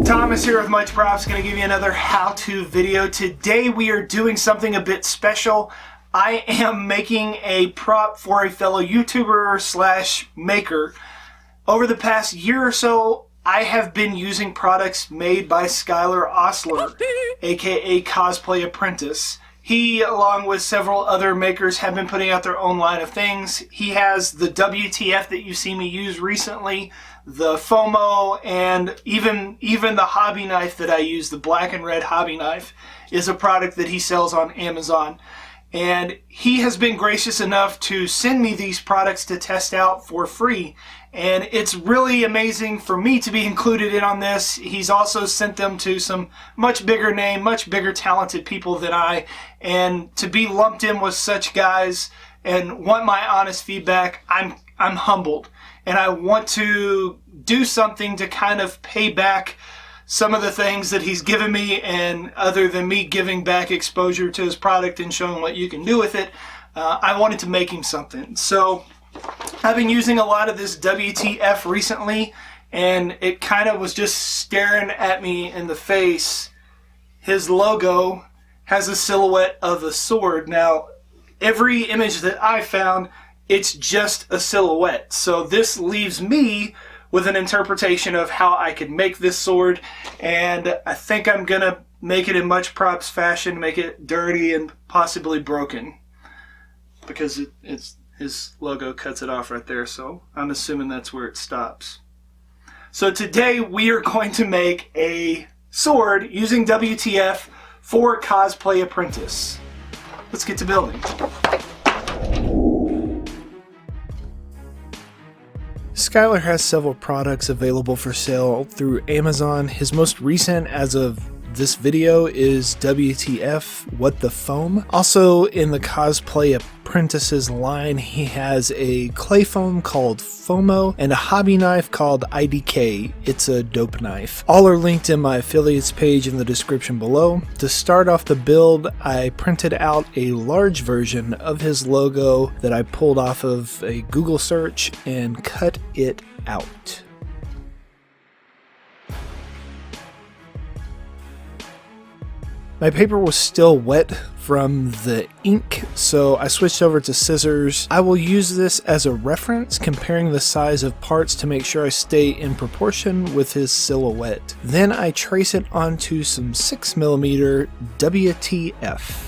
Thomas here with Much Props, going to give you another how-to video. Today we are doing something a bit special. I am making a prop for a fellow YouTuber slash maker. Over the past year or so, I have been using products made by Skylar Osler, aka Cosplay Apprentice. He, along with several other makers, have been putting out their own line of things. He has the WTF that you see me use recently, the FOMO, and even the hobby knife that I use, the black and red hobby knife, is a product that he sells on Amazon. And he has been gracious enough to send me these products to test out for free. And it's really amazing for me to be included in on this. He's also sent them to some much bigger name, much bigger talented people than I. And to be lumped in with such guys and want my honest feedback, I'm humbled. And I want to do something to kind of pay back some of the things that he's given me, and other than me giving back exposure to his product and showing what you can do with it, I wanted to make him something. So I've been using a lot of this WTF recently, and it kind of was just staring at me in the face. His logo has a silhouette of a sword. Now, every image that I found, it's just a silhouette. So this leaves me with an interpretation of how I could make this sword, and I think I'm gonna make it in Much Props fashion, make it dirty and possibly broken, because his logo cuts it off right there, so I'm assuming that's where it stops. So today we are going to make a sword using WTF for Cosplay Apprentice. Let's get to building. Skylar has several products available for sale through Amazon. His most recent as of this video is WTF What the Foam. Also in the Cosplay Apprentice's line, he has a clay foam called FOMO and a hobby knife called IDK. It's a dope knife. All are linked in my affiliates page in the description below. To start off the build, I printed out a large version of his logo that I pulled off of a Google search and cut it out. My paper was still wet from the ink, so I switched over to scissors. I will use this as a reference, comparing the size of parts to make sure I stay in proportion with his silhouette. Then I trace it onto some 6mm WTF.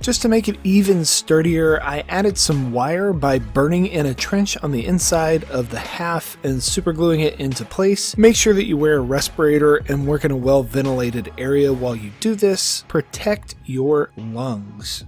Just to make it even sturdier, I added some wire by burning in a trench on the inside of the half and supergluing it into place. Make sure that you wear a respirator and work in a well-ventilated area while you do this. Protect your lungs.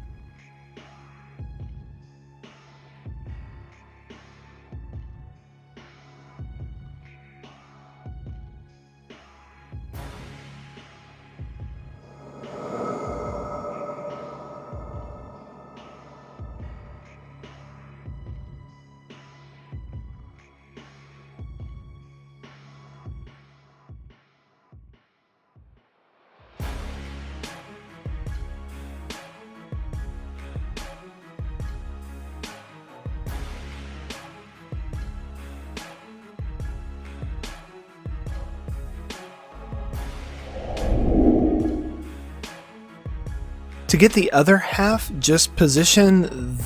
To get the other half, just position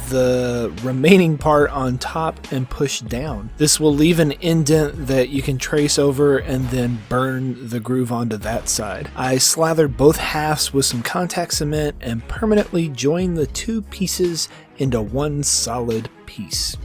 the remaining part on top and push down. This will leave an indent that you can trace over and then burn the groove onto that side. I slathered both halves with some contact cement and permanently joined the two pieces into one solid piece.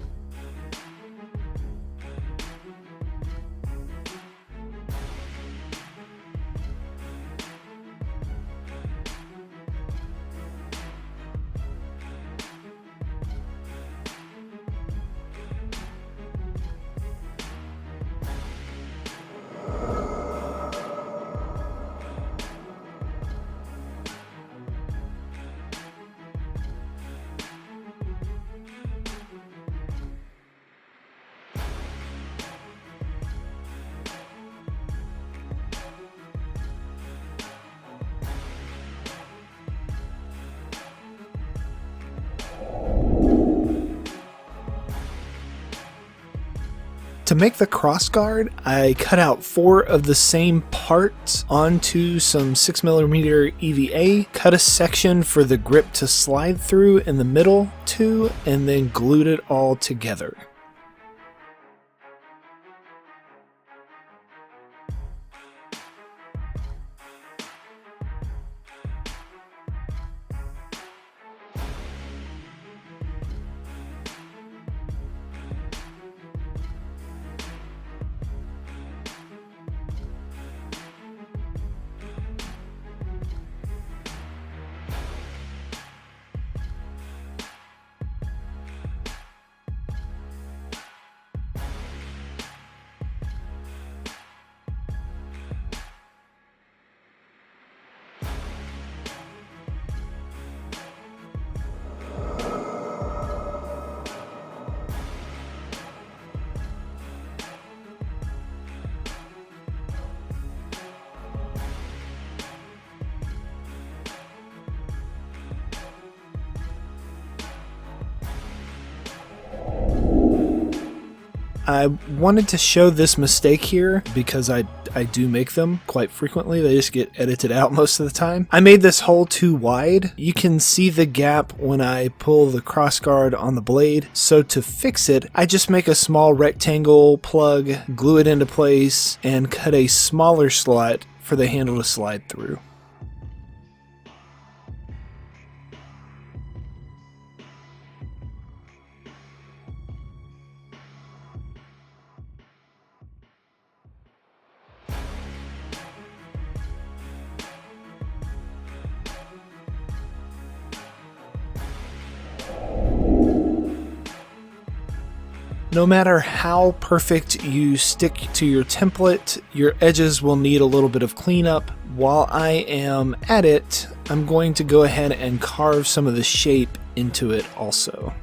To make the crossguard, I cut out 4 of the same parts onto some 6mm EVA, cut a section for the grip to slide through in the middle too, and then glued it all together. I wanted to show this mistake here because I do make them quite frequently. They just get edited out most of the time. I made this hole too wide. You can see the gap when I pull the crossguard on the blade. So to fix it, I just make a small rectangle plug, glue it into place, and cut a smaller slot for the handle to slide through. No matter how perfect you stick to your template, your edges will need a little bit of cleanup. While I am at it, I'm going to go ahead and carve some of the shape into it also.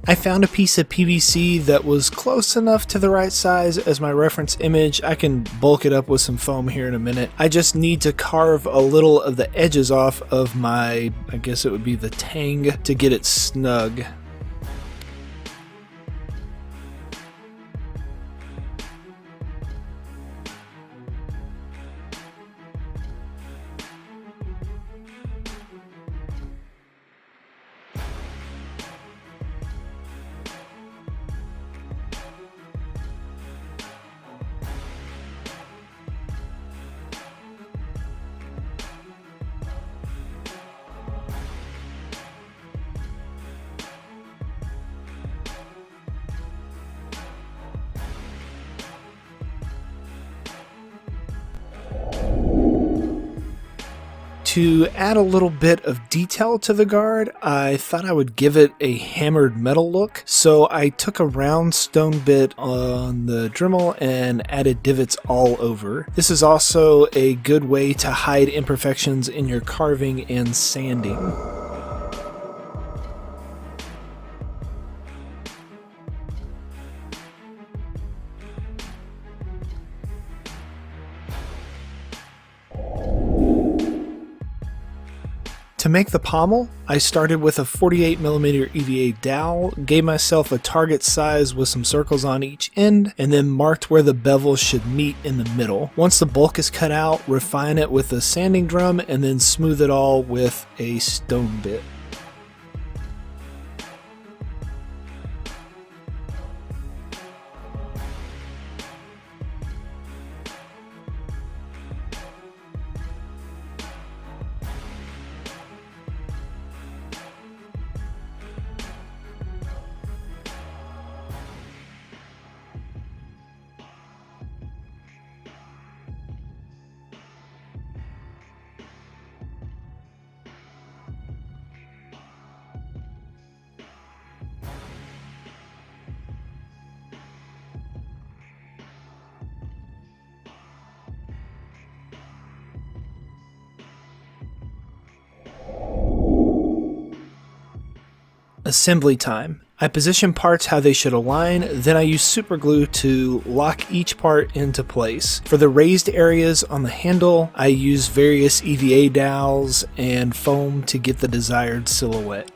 I found a piece of PVC that was close enough to the right size as my reference image. I can bulk it up with some foam here in a minute. I just need to carve a little of the edges off of my, I guess it would be the tang, to get it snug. To add a little bit of detail to the guard, I thought I would give it a hammered metal look, so I took a round stone bit on the Dremel and added divots all over. This is also a good way to hide imperfections in your carving and sanding. To make the pommel, I started with a 48mm EVA dowel, gave myself a target size with some circles on each end, and then marked where the bevels should meet in the middle. Once the bulk is cut out, refine it with a sanding drum and then smooth it all with a stone bit. Assembly time. I position parts how they should align, then I use super glue to lock each part into place. For the raised areas on the handle, I use various EVA dowels and foam to get the desired silhouette.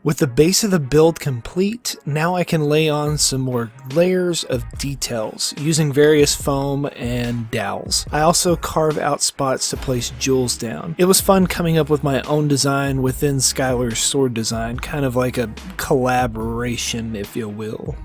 With the base of the build complete, now I can lay on some more layers of details using various foam and dowels. I also carve out spots to place jewels down. It was fun coming up with my own design within Skylar's sword design, kind of like a collaboration, if you will.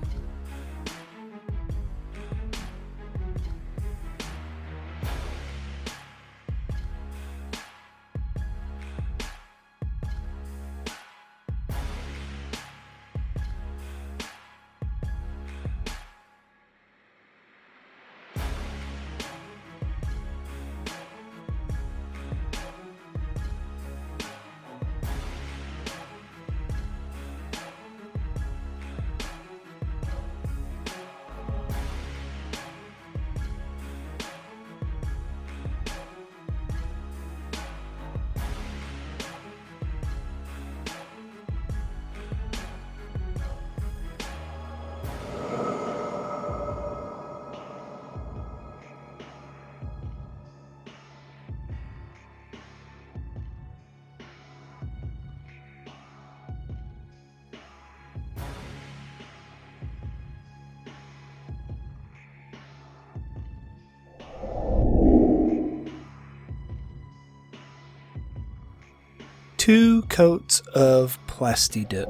Two coats of Plasti Dip.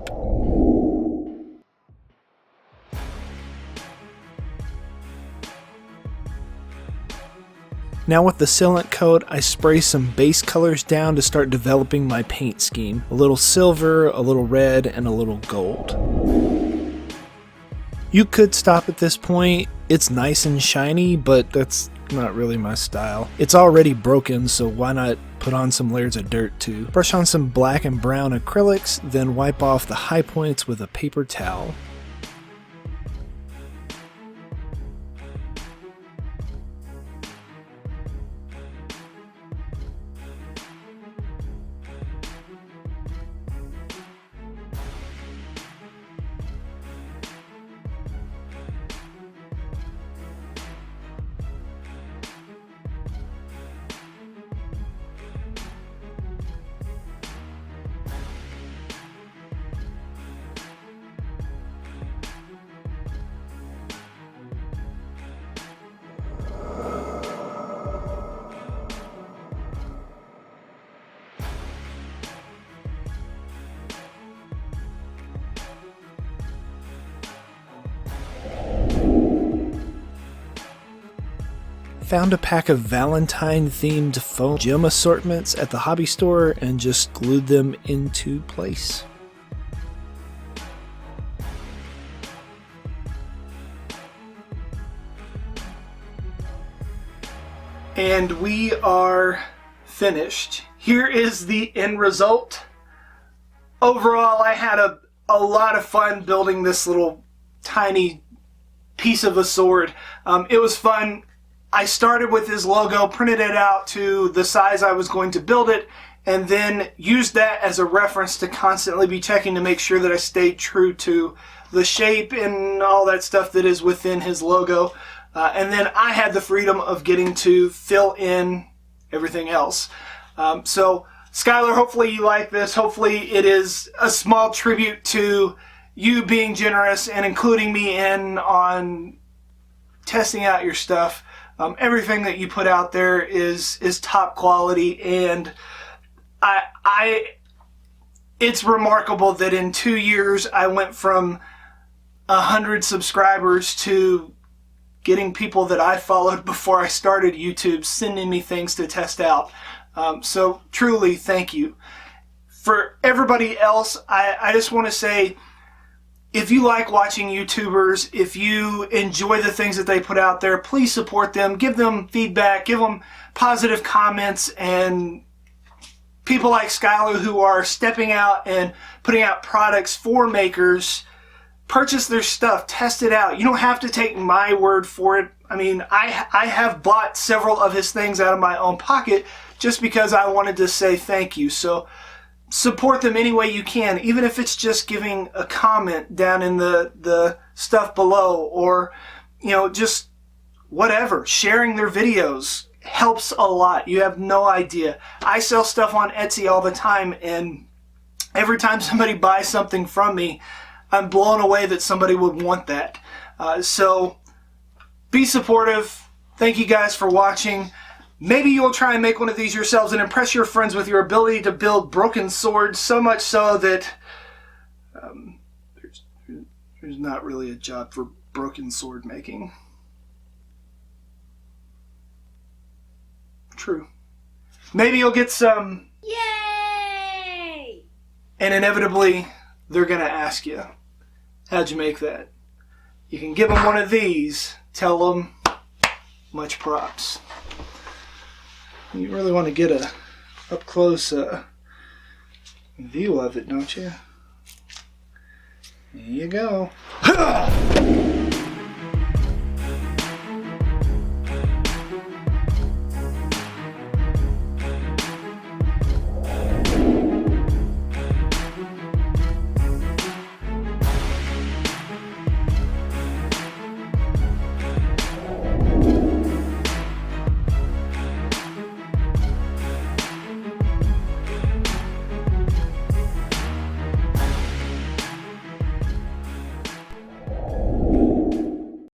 Now with the sealant coat, I spray some base colors down to start developing my paint scheme. A little silver, a little red, and a little gold. You could stop at this point. It's nice and shiny, but that's not really my style. It's already broken, so why not put on some layers of dirt too. Brush on some black and brown acrylics, then wipe off the high points with a paper towel. Found a pack of Valentine-themed foam gem assortments at the hobby store and just glued them into place. And we are finished. Here is the end result. Overall, I had a lot of fun building this little tiny piece of a sword. It was fun. I started with his logo, printed it out to the size I was going to build it, and then used that as a reference to constantly be checking to make sure that I stayed true to the shape and all that stuff that is within his logo. And then I had the freedom of getting to fill in everything else. So, Skylar, hopefully you like this. Hopefully it is a small tribute to you being generous and including me in on testing out your stuff. Everything that you put out there is top quality, and it's remarkable that in 2 years I went from 100 subscribers to getting people that I followed before I started YouTube sending me things to test out. So truly, thank you. For everybody else, I just want to say, if you like watching YouTubers, if you enjoy the things that they put out there, please support them, give them feedback, give them positive comments, and people like Skylar who are stepping out and putting out products for makers, purchase their stuff, test it out. You don't have to take my word for it. I mean, I have bought several of his things out of my own pocket just because I wanted to say thank you. So support them any way you can, even if it's just giving a comment down in the stuff below, or, you know, just whatever. Sharing their videos helps a lot. You have no idea. I sell stuff on Etsy all the time, and every time somebody buys something from me, I'm blown away that somebody would want that. So be supportive. Thank you guys for watching. Maybe you'll try and make one of these yourselves and impress your friends with your ability to build broken swords, so much so that there's not really a job for broken sword making. True. Maybe you'll get some. Yay! And inevitably, they're going to ask you, how'd you make that? You can give them one of these, tell them, much props. You really want to get a up-close view of it, don't you? There you go.